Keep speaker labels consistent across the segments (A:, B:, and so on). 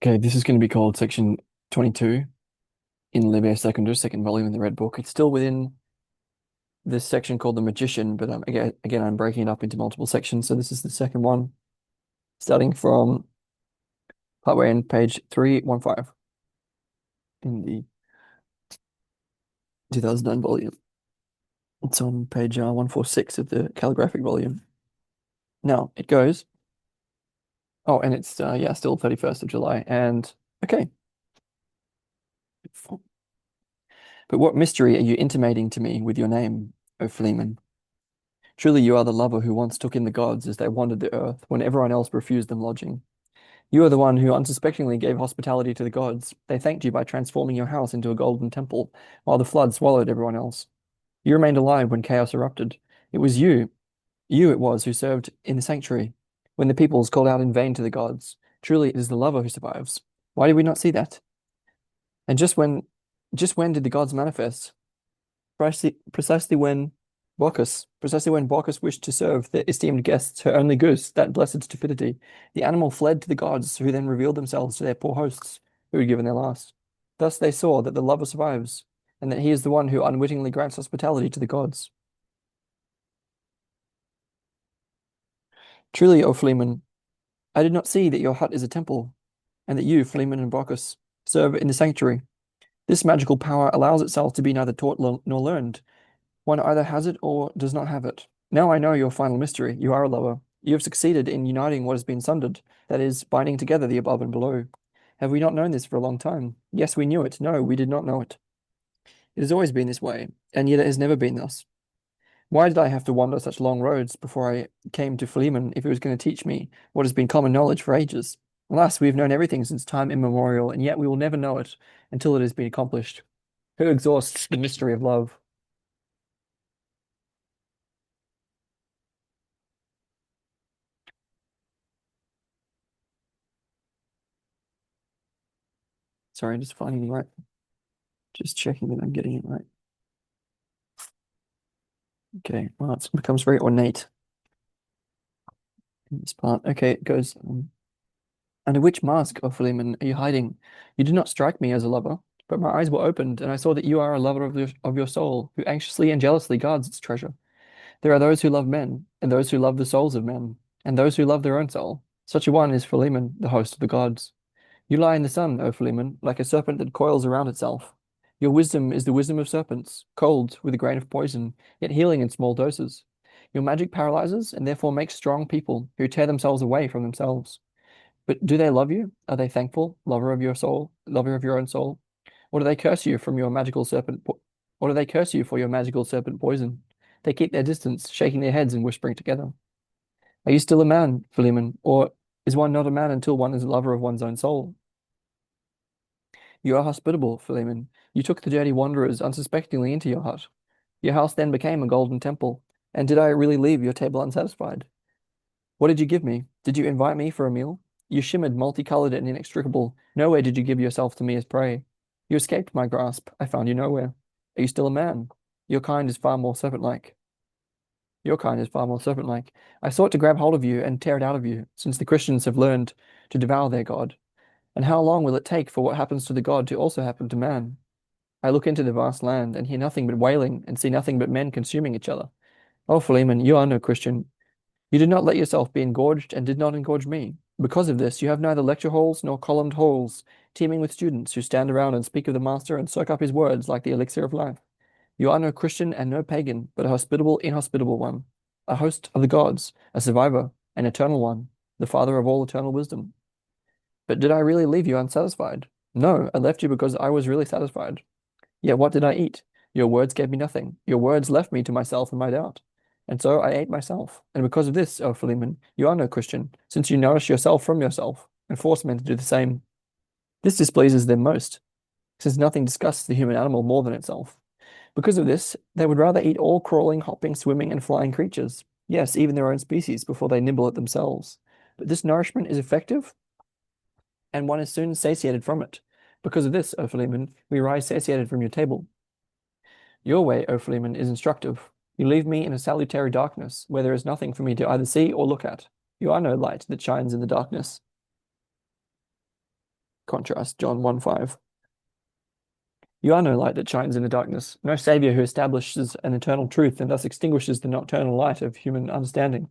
A: Okay, this is going to be called section 22 in Liber secundus, second volume in the Red Book. It's still within this section called the Magician, but again, I'm breaking it up into multiple sections. So this is the second one, starting from partway in page 315 in the 2009 volume. It's on page 146 of the calligraphic volume. Now it goes. Oh, and it's yeah, still 31st of July. And okay, but what mystery are you intimating to me with your name, O Fleeman? Truly, you are the lover who once took in the gods as they wandered the earth, when everyone else refused them lodging. You are the one who unsuspectingly gave hospitality to the gods. They thanked you by transforming your house into a golden temple, while the flood swallowed everyone else. You remained alive when chaos erupted. It was you it was who served in the sanctuary, when the peoples called out in vain to the gods. Truly, it is the lover who survives. Why did we not see that? And just when did the gods manifest? Precisely when Bacchus wished to serve the esteemed guests her only goose, that blessed stupidity, the animal fled to the gods, who then revealed themselves to their poor hosts, who had given their last. Thus they saw that the lover survives, and that he is the one who unwittingly grants hospitality to the gods. Truly, O Fleeman, I did not see that your hut is a temple, and that you, Fleeman and Bacchus, serve in the sanctuary. This magical power allows itself to be neither taught nor learned. One either has it or does not have it. Now I know your final mystery. You are a lover. You have succeeded in uniting what has been sundered, that is, binding together the above and below. Have we not known this for a long time? Yes, we knew it. No, we did not know it. It has always been this way, and yet it has never been thus. Why did I have to wander such long roads before I came to Philemon if he was going to teach me what has been common knowledge for ages? Alas, we have known everything since time immemorial, and yet we will never know it until it has been accomplished. Who exhausts the mystery of love? Sorry, I'm just finding the right. Just checking that I'm getting it right. Okay, well, it becomes very ornate in this part. Okay, it goes, under which mask, O Philemon, are you hiding? You did not strike me as a lover, but my eyes were opened, and I saw that you are a lover of your soul, who anxiously and jealously guards its treasure. There are those who love men, and those who love the souls of men, and those who love their own soul. Such a one is Philemon, the host of the gods. You lie in the sun, O Philemon, like a serpent that coils around itself. Your wisdom is the wisdom of serpents, cold with a grain of poison, yet healing in small doses. Your magic paralyzes and therefore makes strong people who tear themselves away from themselves. But do they love you? Are they thankful, lover of your soul, lover of your own soul? Or do they curse you from your magical serpent, or do they curse you for your magical serpent poison? They keep their distance, shaking their heads and whispering together. Are you still a man, Philemon, or is one not a man until one is a lover of one's own soul? You are hospitable, Philemon. You took the dirty wanderers unsuspectingly into your hut. Your house then became a golden temple. And did I really leave your table unsatisfied? What did you give me? Did you invite me for a meal? You shimmered, multicolored, and inextricable. Nowhere did you give yourself to me as prey. You escaped my grasp. I found you nowhere. Are you still a man? Your kind is far more serpent-like. Your kind is far more serpent-like. I sought to grab hold of you and tear it out of you, since the Christians have learned to devour their God. And how long will it take for what happens to the God to also happen to man? I look into the vast land and hear nothing but wailing and see nothing but men consuming each other. Oh, Philemon, you are no Christian. You did not let yourself be engorged and did not engorge me. Because of this, you have neither lecture halls nor columned halls, teeming with students who stand around and speak of the Master and soak up his words like the elixir of life. You are no Christian and no pagan, but a hospitable, inhospitable one, a host of the gods, a survivor, an eternal one, the father of all eternal wisdom. But did I really leave you unsatisfied? No, I left you because I was really satisfied. Yet what did I eat? Your words gave me nothing. Your words left me to myself and my doubt. And so I ate myself. And because of this, O Philemon, you are no Christian, since you nourish yourself from yourself and force men to do the same. This displeases them most, since nothing disgusts the human animal more than itself. Because of this, they would rather eat all crawling, hopping, swimming, and flying creatures. Yes, even their own species, before they nibble at themselves. But this nourishment is effective, and one is soon satiated from it. Because of this, O Philemon, we rise satiated from your table. Your way, O Philemon, is instructive. You leave me in a salutary darkness, where there is nothing for me to either see or look at. You are no light that shines in the darkness. Contrast John 1:5. You are no light that shines in the darkness, no Savior who establishes an eternal truth and thus extinguishes the nocturnal light of human understanding.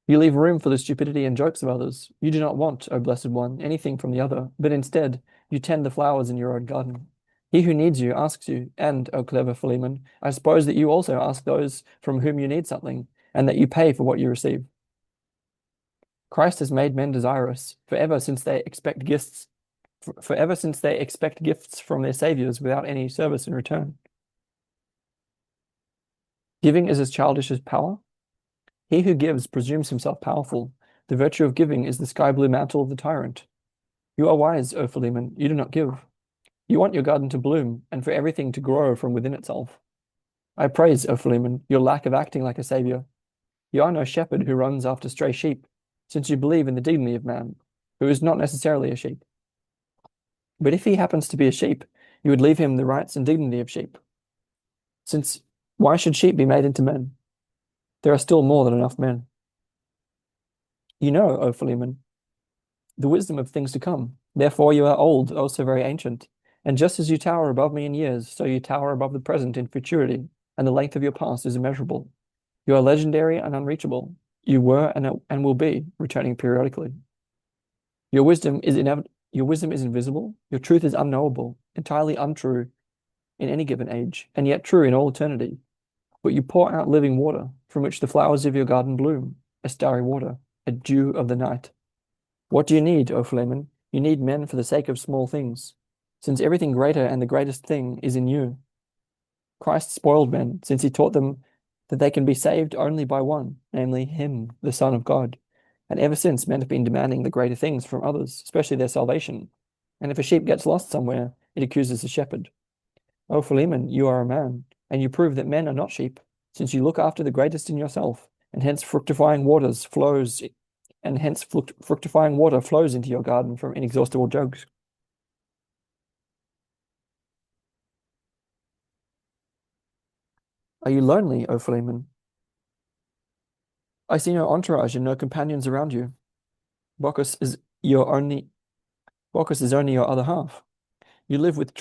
A: You leave room for the stupidity and jokes of others. You do not want, O Blessed One, anything from the other, but instead you tend the flowers in your own garden. He who needs you asks you, and, O clever Philemon, I suppose that you also ask those from whom you need something, and that you pay for what you receive. Christ has made men desirous, forever since they expect gifts from their saviors without any service in return. Giving is as childish as power. He who gives presumes himself powerful. The virtue of giving is the sky-blue mantle of the tyrant. You are wise, O Philemon, you do not give. You want your garden to bloom, and for everything to grow from within itself. I praise, O Philemon, your lack of acting like a savior. You are no shepherd who runs after stray sheep, since you believe in the dignity of man, who is not necessarily a sheep. But if he happens to be a sheep, you would leave him the rights and dignity of sheep. Since why should sheep be made into men? There are still more than enough men. You know, O Philemon, the wisdom of things to come. Therefore you are old, also very ancient. And just as you tower above me in years, so you tower above the present in futurity, and the length of your past is immeasurable. You are legendary and unreachable. You were and will be, returning periodically. Your wisdom is invisible. Your truth is unknowable, entirely untrue in any given age, and yet true in all eternity. But you pour out living water, from which the flowers of your garden bloom, a starry water, a dew of the night. What do you need, O Philemon? You need men for the sake of small things, since everything greater and the greatest thing is in you. Christ spoiled men, since he taught them that they can be saved only by one, namely him, the Son of God. And ever since, men have been demanding the greater things from others, especially their salvation. And if a sheep gets lost somewhere, it accuses the shepherd. O Philemon, you are a man, and you prove that men are not sheep, since you look after the greatest in yourself, and hence fructifying water flows into your garden from inexhaustible jugs. Are you lonely, O Philemon? I see no entourage and no companions around you. Bacchus is only your other half. You live with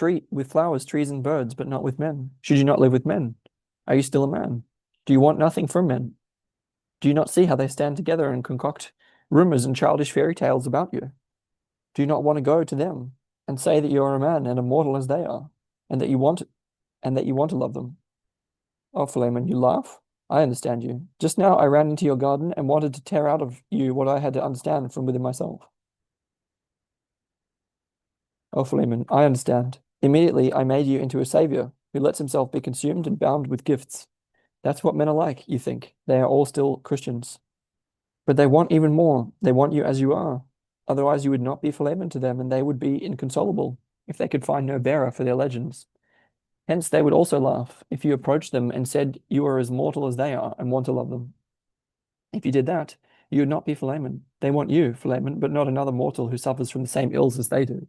A: flowers, trees, and birds, but not with men. Should you not live with men? Are you still a man? Do you want nothing from men? Do you not see how they stand together and concoct rumors and childish fairy tales about you? Do you not want to go to them and say that you are a man and immortal as they are, and that you want to love them? Oh, Philemon, you laugh? I understand you. Just now I ran into your garden and wanted to tear out of you what I had to understand from within myself. Oh, Philemon, I understand. Immediately I made you into a savior who lets himself be consumed and bound with gifts. That's what men are like, you think. They are all still Christians. But they want even more. They want you as you are. Otherwise you would not be Philemon to them, and they would be inconsolable if they could find no bearer for their legends. Hence they would also laugh if you approached them and said you are as mortal as they are and want to love them. If you did that, you would not be Philemon. They want you, Philemon, but not another mortal who suffers from the same ills as they do.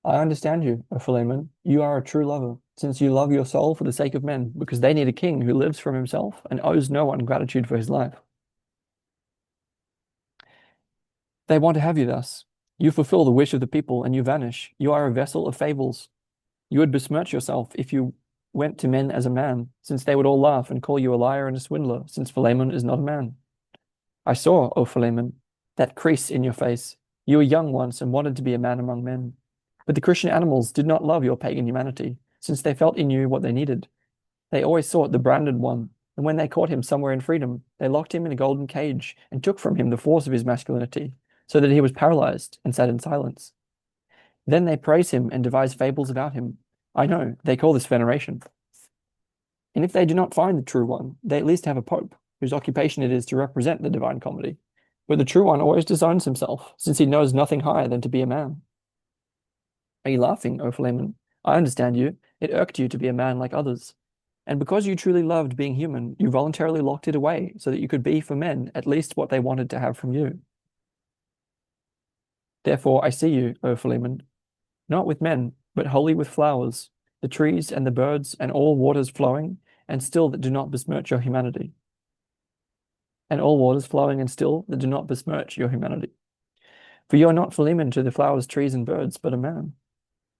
A: I understand you, O Philemon. You are a true lover, since you love your soul for the sake of men, because they need a king who lives from himself and owes no one gratitude for his life. They want to have you thus. You fulfill the wish of the people and you vanish. You are a vessel of fables. You would besmirch yourself if you went to men as a man, since they would all laugh and call you a liar and a swindler, since Philemon is not a man. I saw, O Philemon, that crease in your face. You were young once and wanted to be a man among men. But the Christian animals did not love your pagan humanity, since they felt in you what they needed. They always sought the branded one, and when they caught him somewhere in freedom, they locked him in a golden cage and took from him the force of his masculinity, so that he was paralyzed and sat in silence. Then they praise him and devise fables about him. I know, they call this veneration. And if they do not find the true one, they at least have a pope, whose occupation it is to represent the divine comedy. But the true one always disowns himself, since he knows nothing higher than to be a man. Are you laughing, O Philemon? I understand you. It irked you to be a man like others. And because you truly loved being human, you voluntarily locked it away so that you could be for men at least what they wanted to have from you. Therefore I see you, O Philemon, not with men, but wholly with flowers, the trees and the birds and all waters flowing, and still that do not besmirch your humanity. And all waters flowing and still that do not besmirch your humanity. For you are not Philemon to the flowers, trees, and birds, but a man.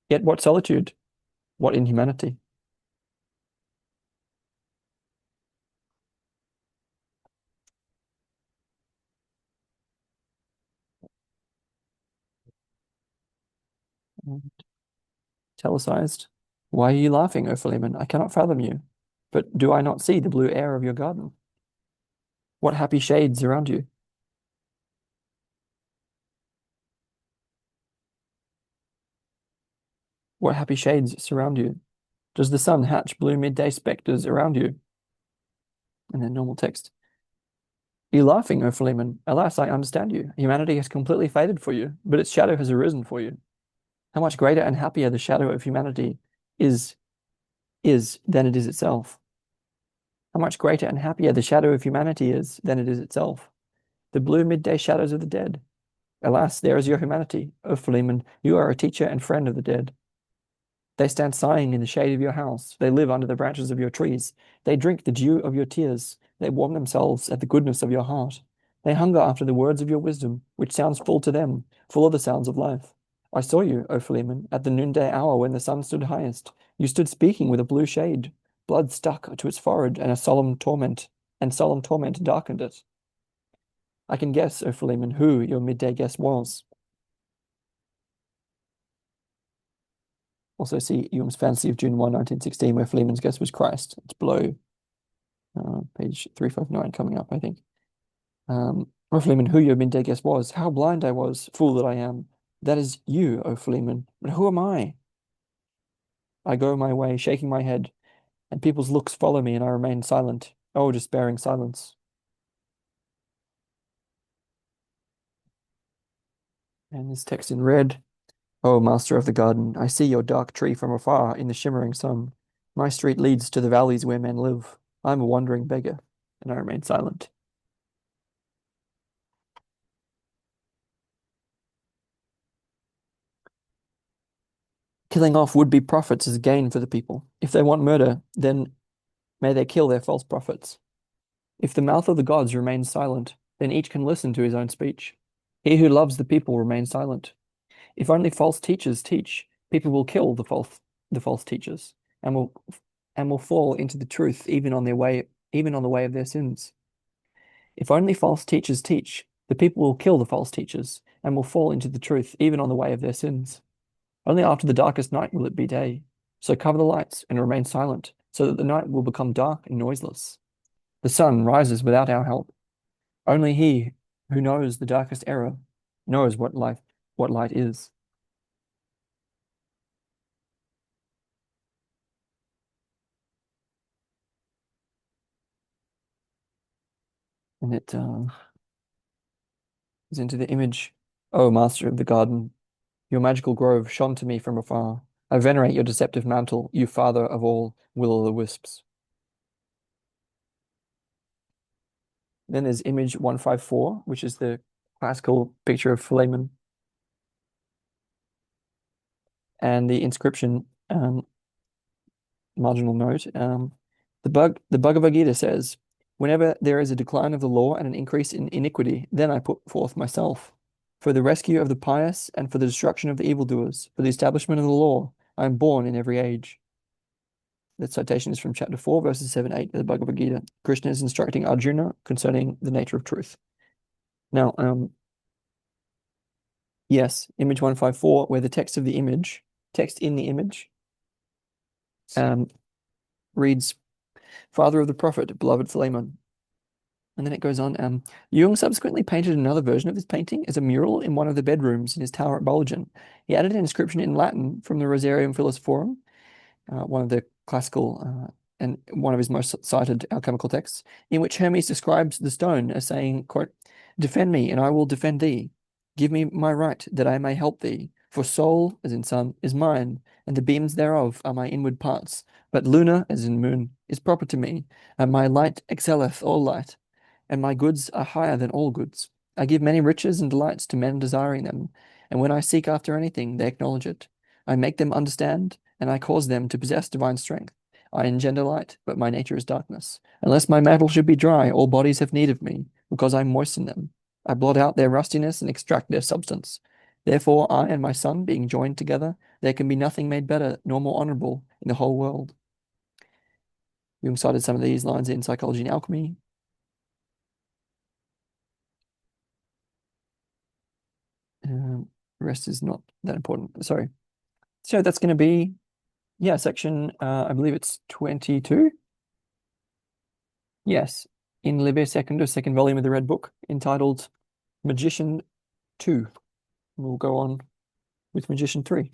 A: Yet what solitude, what inhumanity. Italicized. Why are you laughing, O Philemon? I cannot fathom you. But do I not see the blue air of your garden? What happy shades surround you? What happy shades surround you? Does the sun hatch blue midday spectres around you? And then normal text. Are you laughing, O Philemon? Alas, I understand you. Humanity has completely faded for you, but its shadow has arisen for you. How much greater and happier the shadow of humanity is than it is itself. How much greater and happier the shadow of humanity is than it is itself. The blue midday shadows of the dead. Alas, there is your humanity, O Philemon. You are a teacher and friend of the dead. They stand sighing in the shade of your house. They live under the branches of your trees. They drink the dew of your tears. They warm themselves at the goodness of your heart. They hunger after the words of your wisdom, which sounds full to them, full of the sounds of life. I saw you, O Philemon, at the noonday hour when the sun stood highest. You stood speaking with a blue shade. Blood stuck to its forehead, and solemn torment darkened it. I can guess, O Philemon, who your midday guest was. Also see Hume's Fantasy of June 1, 1916, where Philemon's guest was Christ. It's below page 359 coming up, I think. O Philemon, who your midday guest was. How blind I was, fool that I am. That is you, O Philemon. But who am I? I go my way, shaking my head, and people's looks follow me, and I remain silent. Oh, despairing silence. And this text in red. Oh, master of the garden, I see your dark tree from afar in the shimmering sun. My street leads to the valleys where men live. I'm a wandering beggar, and I remain silent. Killing off would-be prophets is gain for the people. If they want murder, then may they kill their false prophets. If the mouth of the gods remains silent, then each can listen to his own speech. He who loves the people remains silent. If only false teachers teach, people will kill the false teachers, and will fall into the truth even on the way of their sins. If only false teachers teach, the people will kill the false teachers, and will fall into the truth even on the way of their sins. Only after the darkest night will it be day. So cover the lights and remain silent, so that the night will become dark and noiseless. The sun rises without our help. Only he who knows the darkest error knows what light is. And it is into the image. O master of the garden, your magical grove shone to me from afar. I venerate your deceptive mantle, you father of all will-o'-the-wisps. Then there's image 154, which is the classical picture of Philemon. And the inscription, marginal note, the Bhagavad Gita says, whenever there is a decline of the law and an increase in iniquity, then I put forth myself. For the rescue of the pious and for the destruction of the evildoers, for the establishment of the law, I am born in every age. The citation is from chapter 4, verses 7, 8 of the Bhagavad Gita. Krishna is instructing Arjuna concerning the nature of truth. Now, yes, image 154, where the text in the image, reads, Father of the Prophet, beloved Philemon. And then it goes on. Jung subsequently painted another version of this painting as a mural in one of the bedrooms in his tower at Bologna. He added an inscription in Latin from the Rosarium Philosophorum, one of the classical and one of his most cited alchemical texts, in which Hermes describes the stone as saying, quote, defend me and I will defend thee. Give me my right that I may help thee. For soul, as in sun, is mine, and the beams thereof are my inward parts. But Luna, as in moon, is proper to me, and my light excelleth all light, and my goods are higher than all goods. I give many riches and delights to men desiring them, and when I seek after anything, they acknowledge it. I make them understand, and I cause them to possess divine strength. I engender light, but my nature is darkness. Unless my metal should be dry, all bodies have need of me, because I moisten them. I blot out their rustiness and extract their substance. Therefore, I and my son, being joined together, there can be nothing made better nor more honorable in the whole world. Jung cited some of these lines in Psychology and Alchemy. The rest is not that important. Sorry. So that's going to be, yeah, section, I believe it's 22. Yes, in Liber secundus, second volume of the Red Book, entitled Magician 2. We'll go on with Magician 3.